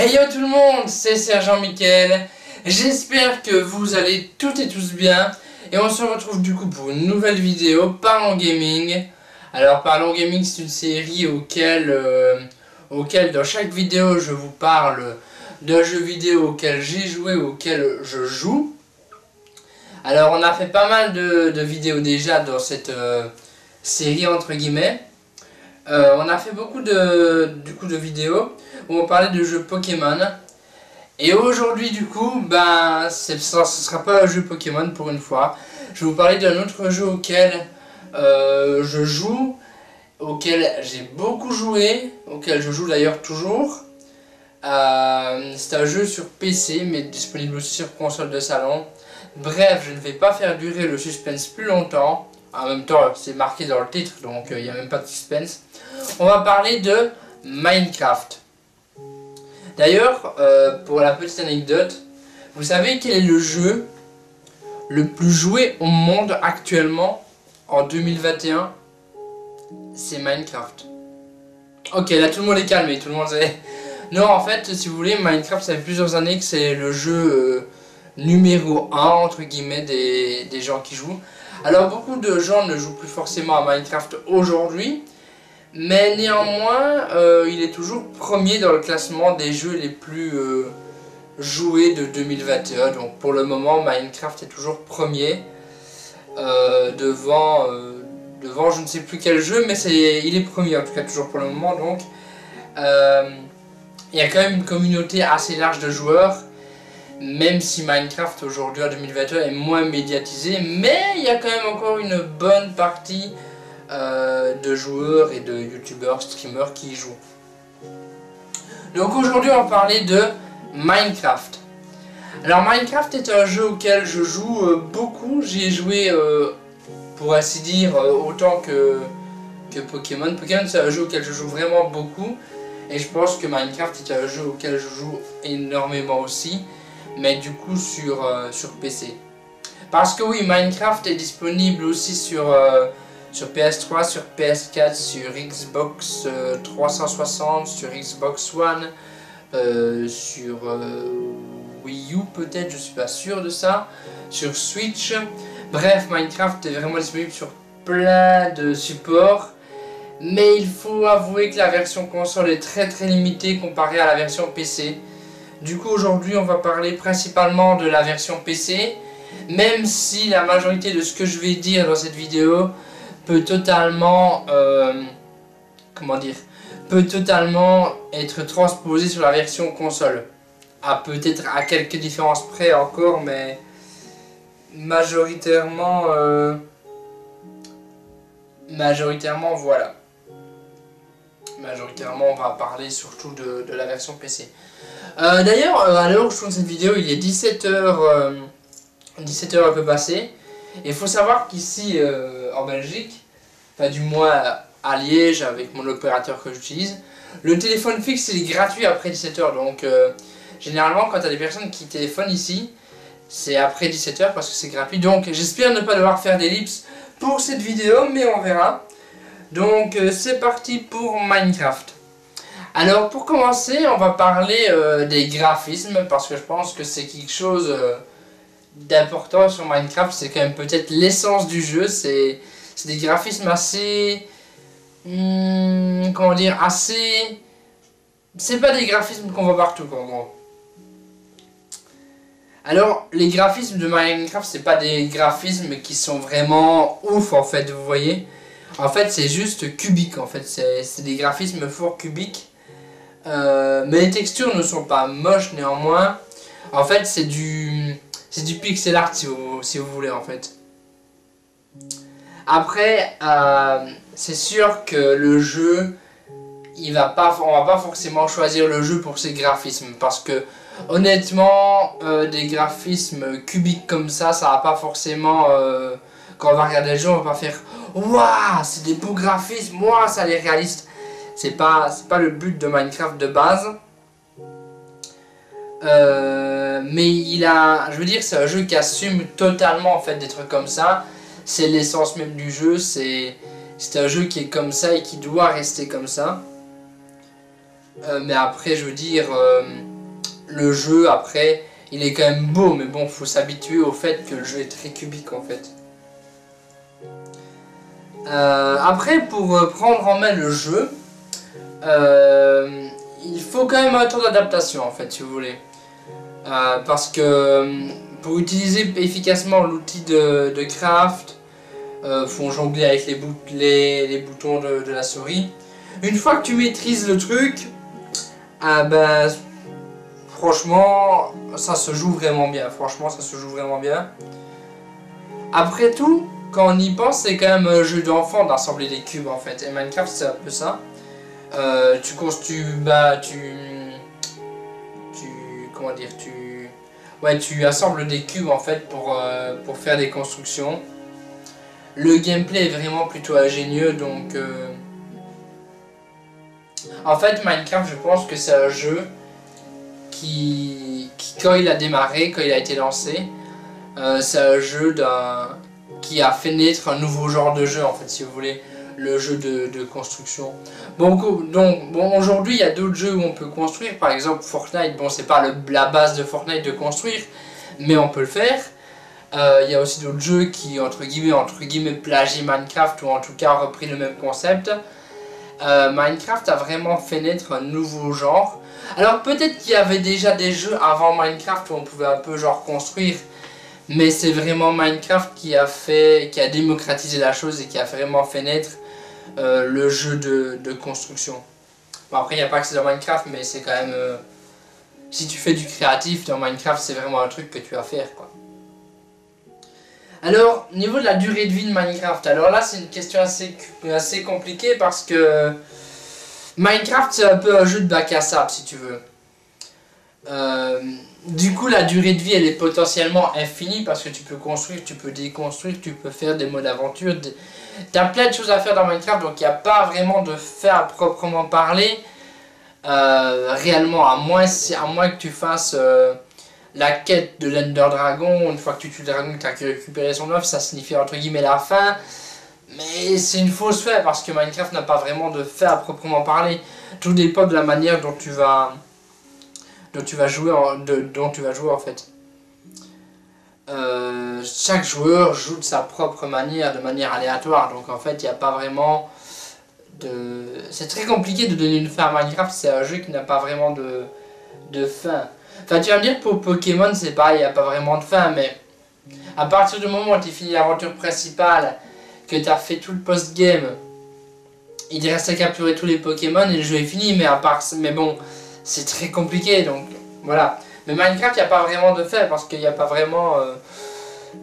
Hey yo tout le monde, c'est Sergent Mickaël. J'espère que vous allez toutes et tous bien. Et on se retrouve du coup pour une nouvelle vidéo Parlons Gaming. Alors Parlons Gaming, c'est une série auquel dans chaque vidéo je vous parle d'un jeu vidéo auquel j'ai joué, auquel je joue. Alors on a fait pas mal de vidéos déjà dans cette série entre guillemets. On a fait beaucoup de vidéos où on parlait de jeux Pokémon. Et aujourd'hui du coup, ce sera pas un jeu Pokémon pour une fois. Je vais vous parler d'un autre jeu auquel je joue, auquel j'ai beaucoup joué, auquel je joue d'ailleurs toujours. C'est un jeu sur PC mais disponible aussi sur console de salon. Bref, je ne vais pas faire durer le suspense plus longtemps. En même temps, c'est marqué dans le titre, donc il n'y a même pas de suspense. On va parler de Minecraft. D'ailleurs, pour la petite anecdote, vous savez quel est le jeu le plus joué au monde actuellement en 2021? C'est Minecraft. Ok, là tout le monde est calmé, tout le monde sait. Non, en fait, si vous voulez, Minecraft, ça fait plusieurs années que c'est le jeu numéro 1, entre guillemets, des gens qui jouent. Alors, beaucoup de gens ne jouent plus forcément à Minecraft aujourd'hui. Mais néanmoins, il est toujours premier dans le classement des jeux les plus joués de 2021. Donc pour le moment, Minecraft est toujours premier. Devant je ne sais plus quel jeu, mais il est premier en tout cas toujours pour le moment. Donc il y a quand même une communauté assez large de joueurs. Même si Minecraft aujourd'hui en 2021 est moins médiatisé. Mais il y a quand même encore une bonne partie de joueurs et de youtubeurs, streamers qui y jouent. Donc aujourd'hui on va parler de Minecraft. Alors Minecraft est un jeu auquel je joue beaucoup. J'y ai joué pour ainsi dire autant que Pokémon. Pokémon c'est un jeu auquel je joue vraiment beaucoup. Et je pense que Minecraft est un jeu auquel je joue énormément aussi. Mais du coup sur PC. Parce que oui, Minecraft est disponible aussi sur PS3, sur PS4, sur Xbox 360, sur Xbox One, sur Wii U peut-être, je suis pas sûr de ça, sur Switch. Bref, Minecraft est vraiment disponible sur plein de supports. Mais il faut avouer que la version console est très limitée comparée à la version PC. Du coup aujourd'hui on va parler principalement de la version PC. Même si la majorité de ce que je vais dire dans cette vidéo peut totalement être transposé sur la version console. Peut-être à quelques différences près encore, mais majoritairement voilà. Majoritairement on va parler surtout de la version PC. D'ailleurs, à l'heure où je tourne cette vidéo, il est 17h, 17h un peu passé. Et il faut savoir qu'ici en Belgique, enfin du moins à Liège avec mon opérateur que j'utilise, le téléphone fixe il est gratuit après 17h. Donc généralement quand il y a des personnes qui téléphonent ici, c'est après 17h parce que c'est gratuit. Donc j'espère ne pas devoir faire d'ellipse pour cette vidéo, mais on verra. Donc c'est parti pour Minecraft. Alors pour commencer, on va parler des graphismes parce que je pense que c'est quelque chose d'important sur Minecraft. C'est quand même peut-être l'essence du jeu. C'est des graphismes assez... comment dire, assez... C'est pas des graphismes qu'on voit partout en gros. Alors les graphismes de Minecraft, c'est pas des graphismes qui sont vraiment ouf en fait, vous voyez. En fait c'est juste cubique en fait, c'est des graphismes fort cubiques. Mais les textures ne sont pas moches néanmoins. En fait c'est du pixel art si vous voulez en fait. Après c'est sûr que le jeu on va pas forcément choisir le jeu pour ses graphismes parce que honnêtement des graphismes cubiques comme ça va pas forcément quand on va regarder le jeu on va pas faire waouh c'est des beaux graphismes, waouh ça a l'air réaliste. C'est pas le but de Minecraft de base. Mais je veux dire c'est un jeu qui assume totalement en fait d'être comme ça. C'est l'essence même du jeu, c'est un jeu qui est comme ça et qui doit rester comme ça. Mais après je veux dire le jeu après il est quand même beau, mais bon, faut s'habituer au fait que le jeu est très cubique en fait. Après, pour prendre en main le jeu, il faut quand même un temps d'adaptation en fait, si vous voulez. Parce que pour utiliser efficacement l'outil de craft, faut jongler avec les boutons de la souris. Une fois que tu maîtrises le truc, ben, franchement, ça se joue vraiment bien. Franchement, ça se joue vraiment bien. Après tout, quand on y pense, c'est quand même un jeu d'enfant d'assembler des cubes en fait. Et Minecraft, c'est un peu ça. Comment dire, tu assembles des cubes en fait pour faire des constructions. Le gameplay est vraiment plutôt ingénieux, donc en fait Minecraft, je pense que c'est un jeu qui quand il a démarré, quand il a été lancé, c'est un jeu qui a fait naître un nouveau genre de jeu en fait, si vous voulez, le jeu de construction. Bon, aujourd'hui il y a d'autres jeux où on peut construire, par exemple Fortnite. Bon, c'est pas la base de Fortnite de construire, mais on peut le faire. Il y a aussi d'autres jeux qui entre guillemets plagient Minecraft, ou en tout cas repris le même concept. Minecraft a vraiment fait naître un nouveau genre. Alors peut-être qu'il y avait déjà des jeux avant Minecraft où on pouvait un peu genre construire, mais c'est vraiment Minecraft qui a démocratisé la chose et qui a vraiment fait naître le jeu de construction. Bon, après il n'y a pas que c'est dans Minecraft, mais c'est quand même si tu fais du créatif dans Minecraft, c'est vraiment un truc que tu vas faire quoi. Alors, au niveau de la durée de vie de Minecraft, alors là c'est une question assez compliquée parce que Minecraft c'est un peu un jeu de bac à sable si tu veux. Du coup la durée de vie elle est potentiellement infinie parce que tu peux construire, tu peux déconstruire, tu peux faire des modes aventure. T'as plein de choses à faire dans Minecraft, donc il n'y a pas vraiment de faire à proprement parler. Réellement, à moins que tu fasses la quête de l'Ender Dragon. Une fois que tu tues le dragon, tu as récupéré son œuf, ça signifie entre guillemets la fin. Mais c'est une fausse fin parce que Minecraft n'a pas vraiment de fin à proprement parler. Tout dépend de la manière dont tu vas jouer en fait. Chaque joueur joue de sa propre manière, de manière aléatoire. Donc en fait, il n'y a pas vraiment de... C'est très compliqué de donner une fin à Minecraft. C'est un jeu qui n'a pas vraiment de fin. Enfin, tu vas me dire que pour Pokémon, c'est pareil, il n'y a pas vraiment de fin, mais à partir du moment où tu as fini l'aventure principale, que tu as fait tout le post-game, il te reste à capturer tous les Pokémon et le jeu est fini, mais bon, c'est très compliqué, donc voilà. Mais Minecraft, il n'y a pas vraiment de fin, parce qu'il n'y a pas vraiment...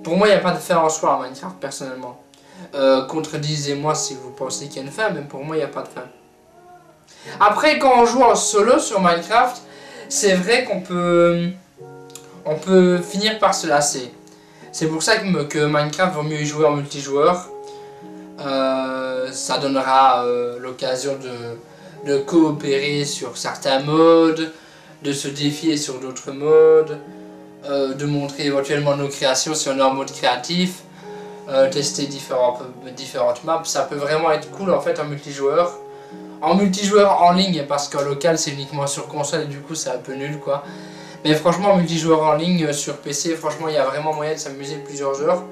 pour moi, il n'y a pas de fin en soi à Minecraft, personnellement. Contredisez-moi si vous pensez qu'il y a une fin, mais pour moi, il n'y a pas de fin. Après, quand on joue en solo sur Minecraft, c'est vrai qu'on peut finir par se lasser. C'est pour ça que Minecraft vaut mieux y jouer en multijoueur. Ça donnera l'occasion de coopérer sur certains modes, de se défier sur d'autres modes, de montrer éventuellement nos créations si on est en mode créatif, tester différentes maps. Ça peut vraiment être cool en fait en multijoueur. En multijoueur en ligne, parce qu'en local c'est uniquement sur console et du coup c'est un peu nul quoi. Mais franchement en multijoueur en ligne sur PC, franchement il y a vraiment moyen de s'amuser plusieurs heures.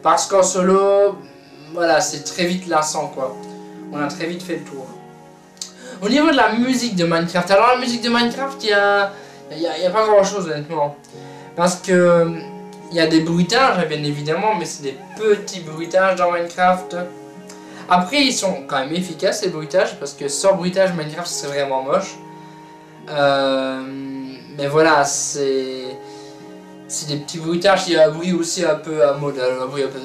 Parce qu'en solo, voilà, c'est très vite lassant quoi. On a très vite fait le tour. Au niveau de la musique de Minecraft, alors la musique de Minecraft, il y a pas grand chose honnêtement. Parce que il y a des bruitages bien évidemment, mais c'est des petits bruitages dans Minecraft. Après ils sont quand même efficaces ces bruitages, parce que sans bruitage Minecraft c'est vraiment moche. Mais voilà, c'est des petits bruitages. Il y a un bruit aussi un peu à mode, un bruit un peu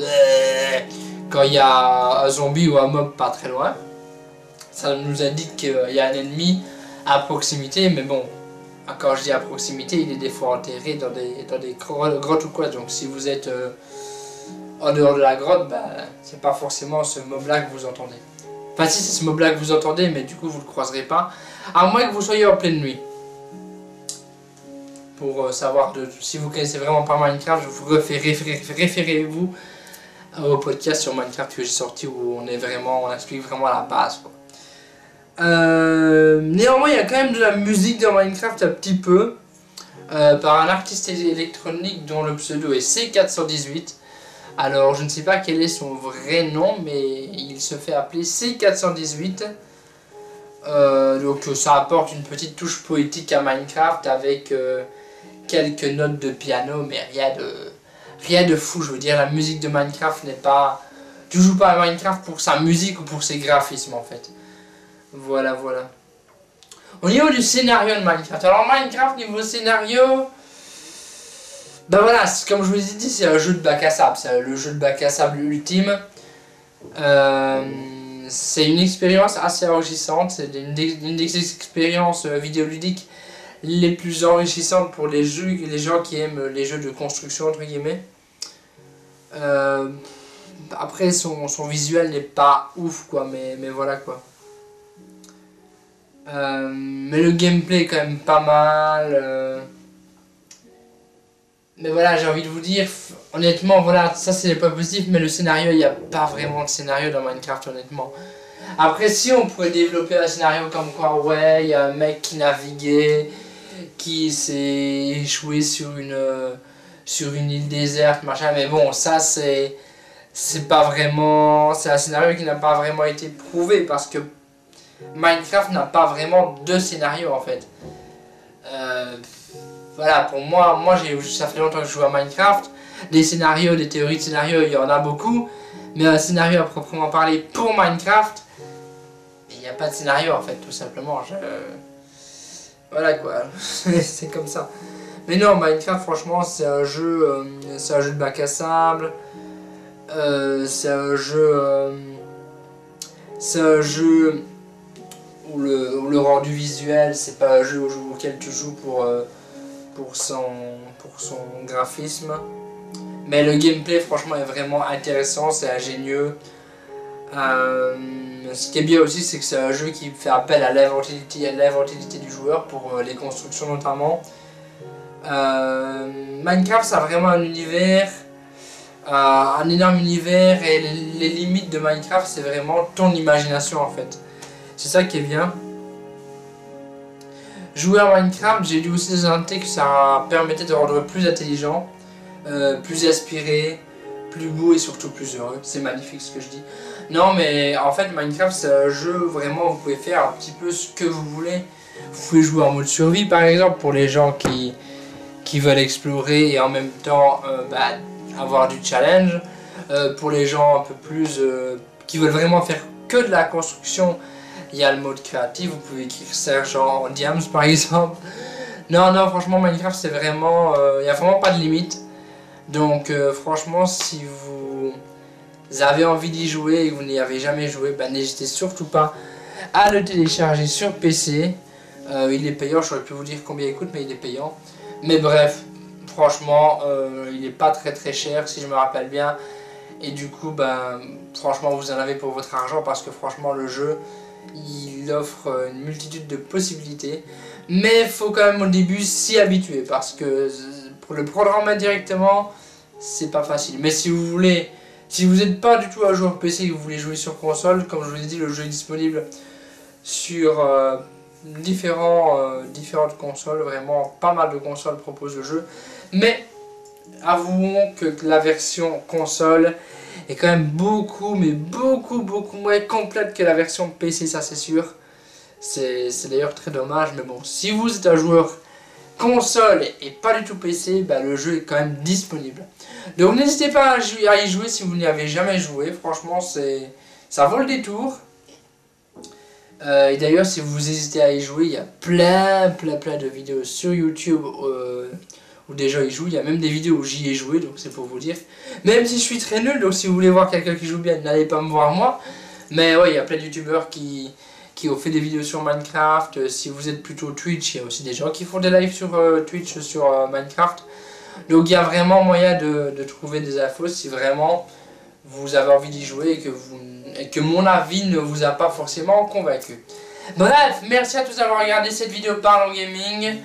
quand il y a un zombie ou un mob pas très loin. Ça nous indique qu'il y a un ennemi à proximité, mais bon, quand je dis à proximité, il est des fois enterré dans des grottes ou quoi. Donc si vous êtes en dehors de la grotte, bah, c'est pas forcément ce mob là que vous entendez. Enfin si, c'est ce mob là que vous entendez, mais du coup vous le croiserez pas, à moins que vous soyez en pleine nuit. Pour savoir, si vous connaissez vraiment pas Minecraft, je vous référez-vous au podcast sur Minecraft que j'ai sorti, où on explique vraiment la base quoi. Néanmoins il y a quand même de la musique dans Minecraft un petit peu. par un artiste électronique dont le pseudo est C418. Alors je ne sais pas quel est son vrai nom, mais il se fait appeler C418. Donc ça apporte une petite touche poétique à Minecraft avec quelques notes de piano, mais rien de fou. Je veux dire, la musique de Minecraft n'est pas... Tu joues pas à Minecraft pour sa musique ou pour ses graphismes en fait. Voilà, voilà. Au niveau du scénario de Minecraft, alors Minecraft niveau scénario, ben voilà, comme je vous ai dit, c'est un jeu de bac à sable, c'est le jeu de bac à sable ultime. C'est une expérience assez enrichissante, c'est une des expériences vidéoludiques les plus enrichissantes pour les gens qui aiment les jeux de construction entre guillemets. Après son visuel n'est pas ouf quoi, mais voilà quoi. Mais le gameplay est quand même pas mal. Mais voilà, j'ai envie de vous dire, honnêtement, voilà, ça c'est pas positif, mais le scénario, il n'y a pas vraiment de scénario dans Minecraft, honnêtement. Après, si on pourrait développer un scénario comme quoi, ouais, il y a un mec qui naviguait, qui s'est échoué sur une île déserte, machin, mais bon, ça c'est pas vraiment, c'est un scénario qui n'a pas vraiment été prouvé, parce que Minecraft n'a pas vraiment de scénario en fait. Voilà, pour moi ça fait longtemps que je joue à Minecraft. Des scénarios, des théories de scénarios, il y en a beaucoup. Mais un scénario à proprement parler pour Minecraft, il n'y a pas de scénario en fait, tout simplement. Voilà quoi, c'est comme ça. Mais non, Minecraft, franchement, c'est un jeu de bac à sable. C'est un jeu où le rendu visuel, c'est pas un jeu auquel tu joues pour son graphisme. Mais le gameplay franchement est vraiment intéressant, c'est ingénieux. Ce qui est bien aussi, c'est que c'est un jeu qui fait appel à l'inventivité du joueur pour les constructions notamment. Minecraft, ça a vraiment un univers, un énorme univers, et les limites de Minecraft, c'est vraiment ton imagination en fait. C'est ça qui est bien. Jouer à Minecraft, j'ai lu aussi que ça permettait de rendre plus intelligent, plus inspiré, plus beau et surtout plus heureux. C'est magnifique ce que je dis. Non mais en fait Minecraft c'est un jeu vraiment où vous pouvez faire un petit peu ce que vous voulez. Vous pouvez jouer en mode survie par exemple pour les gens qui veulent explorer et en même temps avoir du challenge. Pour les gens un peu plus qui veulent vraiment faire que de la construction, il y a le mode créatif, vous pouvez écrire Serge en Diams par exemple. Non, franchement Minecraft c'est vraiment, il n'y a vraiment pas de limite. Donc franchement si vous avez envie d'y jouer et que vous n'y avez jamais joué, n'hésitez surtout pas à le télécharger sur PC. Il est payant, j'aurais pu vous dire combien il coûte mais il est payant. Mais bref, franchement il n'est pas très cher si je me rappelle bien. Et du coup franchement vous en avez pour votre argent parce que franchement le jeu il offre une multitude de possibilités, mais il faut quand même au début s'y habituer parce que pour le prendre en main directement c'est pas facile. Mais si vous voulez, si vous n'êtes pas du tout un joueur PC et que vous voulez jouer sur console, comme je vous ai dit, le jeu est disponible sur différentes consoles, vraiment pas mal de consoles proposent le jeu, mais avouons que la version console est quand même beaucoup moins complète que la version PC, ça c'est sûr. C'est d'ailleurs très dommage, mais bon, si vous êtes un joueur console et pas du tout PC, le jeu est quand même disponible. Donc n'hésitez pas à y jouer si vous n'y avez jamais joué, franchement ça vaut le détour. Et d'ailleurs si vous hésitez à y jouer, il y a plein de vidéos sur YouTube où des gens y jouent, il y a même des vidéos où j'y ai joué, donc c'est pour vous dire. Même si je suis très nul, donc si vous voulez voir quelqu'un qui joue bien, n'allez pas me voir moi. Mais ouais, il y a plein de youtubeurs qui ont fait des vidéos sur Minecraft. Si vous êtes plutôt Twitch, il y a aussi des gens qui font des lives sur Twitch sur Minecraft. Donc il y a vraiment moyen de trouver des infos si vraiment vous avez envie d'y jouer et que mon avis ne vous a pas forcément convaincu. Bref, merci à tous d'avoir regardé cette vidéo Parlons Gaming.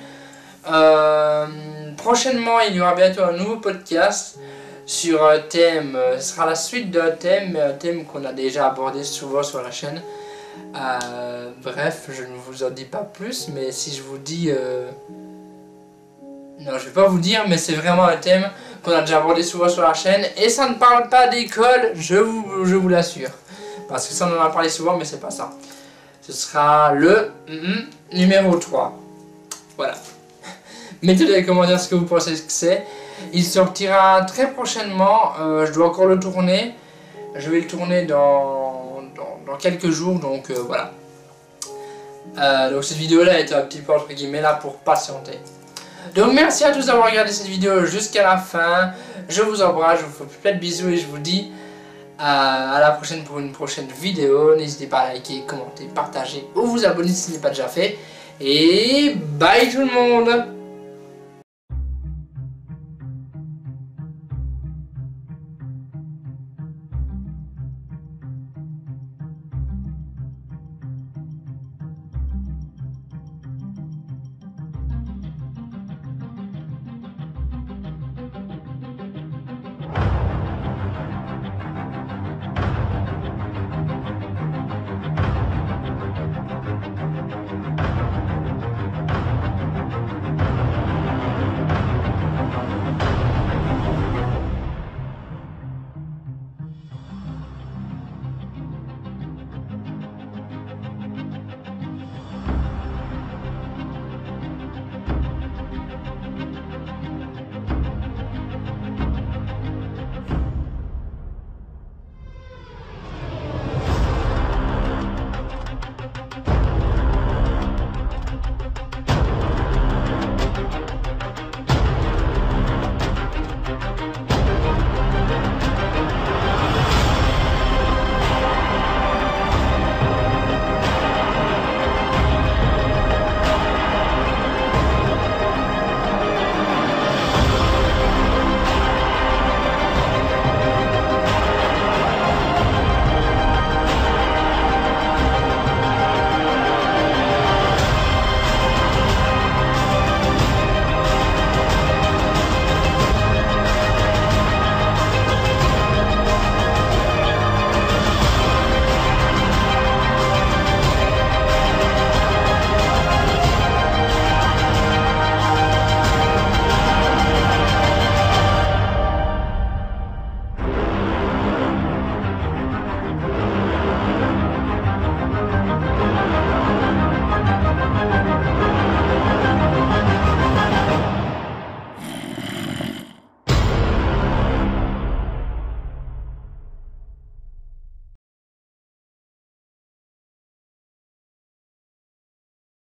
Prochainement, il y aura bientôt un nouveau podcast sur un thème. Ce sera la suite d'un thème, mais un thème qu'on a déjà abordé souvent sur la chaîne. Bref, je ne vous en dis pas plus, mais si je vous dis Non, je vais pas vous dire, mais c'est vraiment un thème qu'on a déjà abordé souvent sur la chaîne. Et ça ne parle pas d'école, je vous l'assure. Parce que ça, on en a parlé souvent, mais c'est pas ça. Ce sera le numéro 3. Voilà. Mettez dans les commentaires ce que vous pensez que c'est. Il sortira très prochainement. Je dois encore le tourner. Je vais le tourner dans quelques jours. Donc voilà. Donc cette vidéo-là est un petit peu entre guillemets là pour patienter. Donc merci à tous d'avoir regardé cette vidéo jusqu'à la fin. Je vous embrasse, je vous fais plein de bisous et je vous dis à la prochaine pour une prochaine vidéo. N'hésitez pas à liker, commenter, partager ou vous abonner si ce n'est pas déjà fait. Et bye tout le monde!